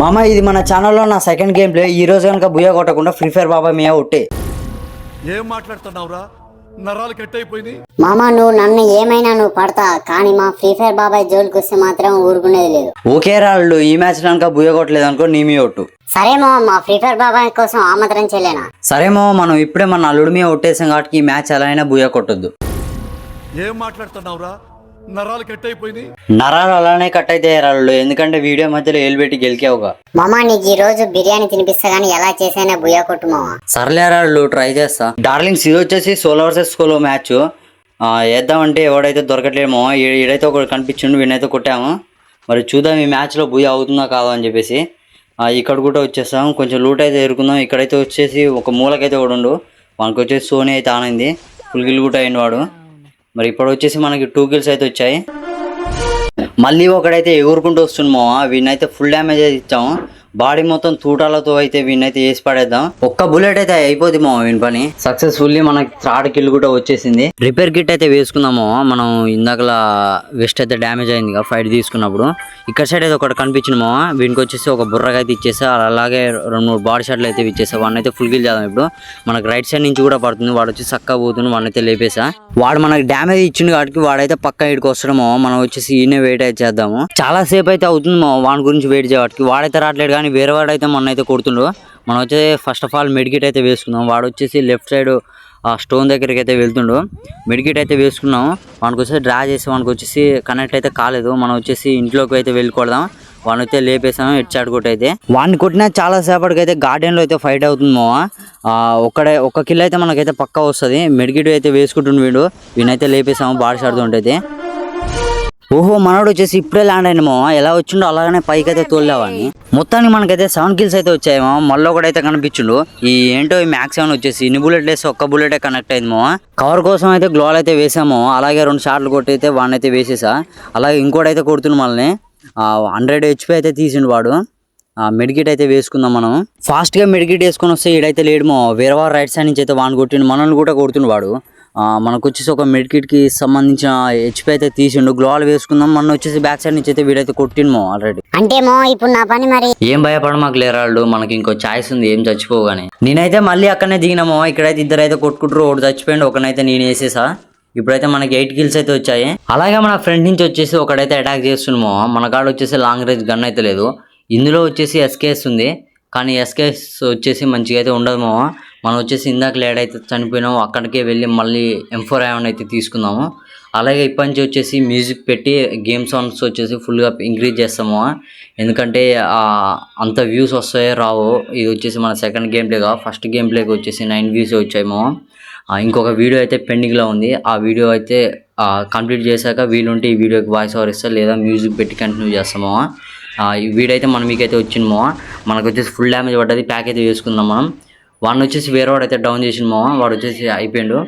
మామ ఇది మన ఛానల్లో నా సెకండ్ గేమ్ ప్లే. ఈ రోజు కనుక బుయ్య కొట్టకుండా ఫ్రీ ఫైర్ బాబాయ్ మియా ఒట్టే. ఏం మాట్లాడుతున్నావురా? నరాలు కట్ అయిపోయింది. మామా నువ్వు నన్ను ఏమైనా నువ్వు పడతా, కానీ మా ఫ్రీ ఫైర్ బాబాయ్ జోలికి వస్తే మాత్రం ఊరుకునేది లేదు. ఓకే రాళ్ళు, ఈ మ్యాచ్ కనుక బుయ్య కొట్టలేదు అనుకో నీ మీ ఒట్టు. సరే మామ, మా ఫ్రీ ఫైర్ బాబాయ్ కోసం ఆమంత్రం చేయలేనా? సరే మామ, మనం ఇప్పుడే మన అల్లుడి మీద ఒట్టేసాం కాబట్టి ఈ మ్యాచ్ ఎలా అయినా బుయ్య కొట్టొద్దు. ఏం మాట్లాడుతున్నావురా? నరాలు కట్ అయిపోయింది. నరాలు అలానే కట్ అయితే రాళ్ళు, ఎందుకంటే వీడియో మధ్యలో ఏలు పెట్టి గెలికావుగా. మామా నీకు ఈ రోజు బిర్యానీ తినిపిస్తా గానీ ఎలా చేసైనా బుయ్య కొట్టు మామా. సర్లే రాళ్ళు, ట్రై చేస్తా. డార్లింగ్స్ ఇది వచ్చేసి సోలో వర్సెస్ స్కోలో మ్యాచ్. వేద్దామంటే ఎవడైతే దొరకట్లేమో, ఈడైతే ఒకటి కనిపించిండు, వీడైతే కొట్టాము. మరి చూద్దాం ఈ మ్యాచ్లో బుయ్య అవుతుందా కాదా అని చెప్పేసి. ఇక్కడ కూడా వచ్చేస్తాం, కొంచెం లూట్ అయితే ఎరుకుందాం. ఇక్కడైతే వచ్చేసి ఒక మూలకైతే ఒకడు ఉండు, మనకు వచ్చేసి సోనీ అయితే ఆనంది ఫుల్ గిల్ కూడా అయిన వాడు. మరి ఇప్పుడు వచ్చేసి మనకి 2 kills అయితే వచ్చాయి. మళ్ళీ ఒకడైతే ఎగురుకుంటూ వస్తున్నామో, వీడినైతే ఫుల్ డ్యామేజ్ అయితే ఇచ్చాము. బాడీ మొత్తం తూటాలతో అయితే వీడినైతే వేసి పడేద్దాం. ఒక్క బుల్లెట్ అయితే అయిపోద్ది మా వీని పని. సక్సెస్ఫుల్లీ మనకి 3rd kill కూడా వచ్చేసింది. రిపేర్ కిట్ అయితే వేసుకుందాము. మనం ఇందాకలా వెస్ట్ అయితే డ్యామేజ్ అయింది కదా ఫైట్ తీసుకున్నప్పుడు. ఇక్కడ సైడ్ అయితే ఒకటి కనిపించినామో, వీనికి వచ్చేసి ఒక బుర్రగా అయితే ఇచ్చేసా. అలాగే 2-3 బాడీ షాట్లు అయితే ఇచ్చేసా. వాడిని అయితే ఫుల్ కిల్ చేద్దాం. ఇప్పుడు మనకు రైట్ సైడ్ నుంచి కూడా పడుతుంది. వాడు వచ్చి చక్కగా పోతుంది, వాడిని అయితే లేపేసా. వాడు మనకి డ్యామేజ్ ఇచ్చింది కాబట్టి వాడైతే పక్క ఇటుకు వస్తాడమో, మనం వచ్చేసి ఈయనే వెయిట్ అయితే చేద్దాము. చాలా సేపు అయితే అవుతుంది వాడి గురించి వెయిట్ చేయడానికి. వాడైతే రావట్లేదు కానీ వేరే వాడైతే మొన్న అయితే కొడుతుండ్రు. మనం వచ్చేసి ఫస్ట్ ఆఫ్ ఆల్ మెడికిట్ అయితే వేసుకుందాం. వాడు వచ్చేసి లెఫ్ట్ సైడ్ ఆ స్టోన్ దగ్గరికి అయితే వెళ్తుండు. మెడికిట్ అయితే వేసుకున్నాము. వానికి వచ్చేసి డ్రా చేసి వానికి వచ్చేసి కనెక్ట్ అయితే కాలేదు. మనం వచ్చేసి ఇంట్లోకి అయితే వెళ్ళికొడదాం. వాడిని అయితే లేపేసాము హెడ్ షాట్ కొట్టి అయితే. వాడిని కొట్టినా చాలా సేపటికి అయితే గార్డెన్లో అయితే ఫైట్ అవుతుందో. ఒక్క కిల్ అయితే మనకైతే పక్కా వస్తుంది. మెడికిట్ అయితే వేసుకుంటుండు వీడు. వీనైతే లేపేసాము బాడీ షాట్తో ఉంటే. ఓహో, మనోడు వచ్చేసి ఇప్పుడే ల్యాండ్ అయినామో, ఎలా వచ్చిండో అలాగనే పైకి అయితే తోలేవాడిని. మొత్తానికి మనకైతే 7 kills అయితే వచ్చాయేమో. మళ్ళీ ఒకడైతే కనిపించిండు. ఈ ఏంటో ఈ మ్యాక్స్ 7 వచ్చేసి ఇన్ని బుల్లెట్ వేసి ఒక్క బుల్లెటే కనెక్ట్ అయిందేమో. కవర్ కోసం అయితే గ్లోల్ అయితే వేసాము. అలాగే 2 షాట్లు కొట్టి అయితే వాడిని అయితే వేసేసా. అలాగే ఇంకోటైతే కొడుతుంది మనల్ని. 100 HP అయితే తీసిండు వాడు. మెడికిట్ అయితే వేసుకుందాం మనం. ఫాస్ట్గా మెడికిట్ వేసుకొని వస్తే ఈడైతే లేడుమో. వేరే వాడు రైట్ సైడ్ నుంచి అయితే వాడిని కొట్టిండు, మనల్ని కూడా కొడుతుండు వాడు. మనకు వచ్చేసి ఒక మెడికిట్కి సంబంధించిన HP అయితే తీసిండు. గ్లోవాల్ వేసుకుందాం. మన వచ్చేసి బ్యాక్ సైడ్ నుంచి అయితే వీడైతే కొట్టిండు ఆల్రెడీ. అంటే ఇప్పుడు నా పని మరి ఏం భయపడ మాకు లేరాళ్ళు, మనకి ఇంకో ఛాయిస్ ఉంది, ఏం చచ్చిపోగానే. నేనైతే మళ్ళీ అక్కడనే దిగినామో. ఇక్కడైతే ఇద్దరు అయితే కొట్టుకుంటారు. ఒకటి చచ్చిపోయిండు, ఒకనైతే నేను వేసేసా. ఇప్పుడైతే మనకి 8 kills అయితే వచ్చాయి. అలాగే మన ఫ్రెండ్ నుంచి వచ్చేసి ఒకడైతే అటాక్ చేస్తున్నామో. మన కాడ వచ్చేసి లాంగ్ రేంజ్ గన్ అయితే లేదు. ఇందులో వచ్చేసి SKS ఉంది, కానీ SKS వచ్చేసి మంచిగా అయితే ఉండదు. మనం వచ్చేసి ఇందాక లేట్ అయితే చనిపోయినాము. అక్కడికే వెళ్ళి మళ్ళీ M4A1 అయితే తీసుకుందాము. అలాగే ఇప్పటి నుంచి వచ్చేసి మ్యూజిక్ పెట్టి గేమ్ సౌండ్స్ వచ్చేసి ఫుల్గా ఇంక్రీజ్ చేస్తాము. ఎందుకంటే అంత వ్యూస్ వస్తాయో రావు. ఇది వచ్చేసి మన సెకండ్ గేమ్ ప్లేగా. ఫస్ట్ గేమ్ ప్లేకి వచ్చేసి 9 views వచ్చాయేమో. ఇంకొక వీడియో అయితే పెండింగ్లో ఉంది. ఆ వీడియో అయితే కంప్లీట్ చేశాక వీలుంటే ఈ వీడియోకి వాయిస్ ఓవర్ ఇస్తా, లేదా మ్యూజిక్ పెట్టి కంటిన్యూ చేస్తాము. ఈ వీడియో అయితే మనం మీకైతే వచ్చిందేమో. మనకు వచ్చేసి ఫుల్ డ్యామేజ్ పడ్డది. ప్యాక్ అయితే వేసుకుందాం మనం. వాడిని వచ్చేసి వేరే వాడు అయితే డౌన్ చేసినామో. వాడు వచ్చేసి అయిపోయాడు.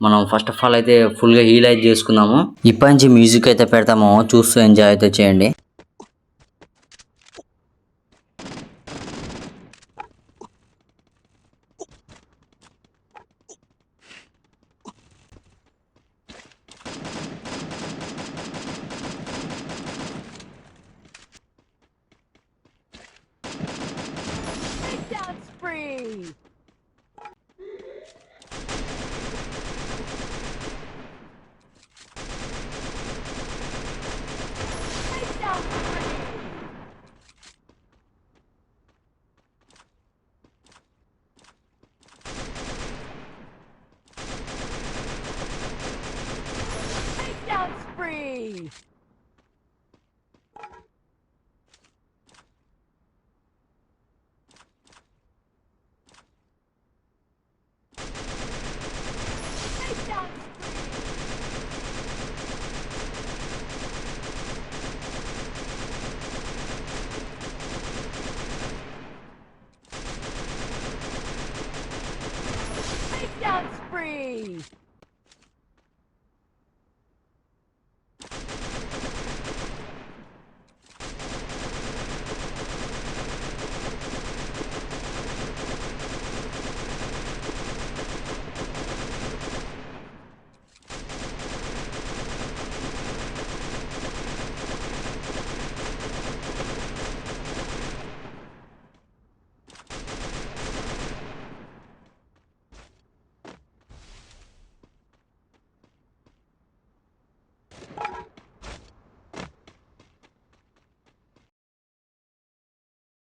మనం ఫస్ట్ ఆఫ్ ఆల్ అయితే ఫుల్గా హీల్ అయితే చేసుకుందాము. ఇప్పటి నుంచి మ్యూజిక్ అయితే పెడతామో, చూస్తూ ఎంజాయ్ అయితే చేయండి. Spree! Takedown spree!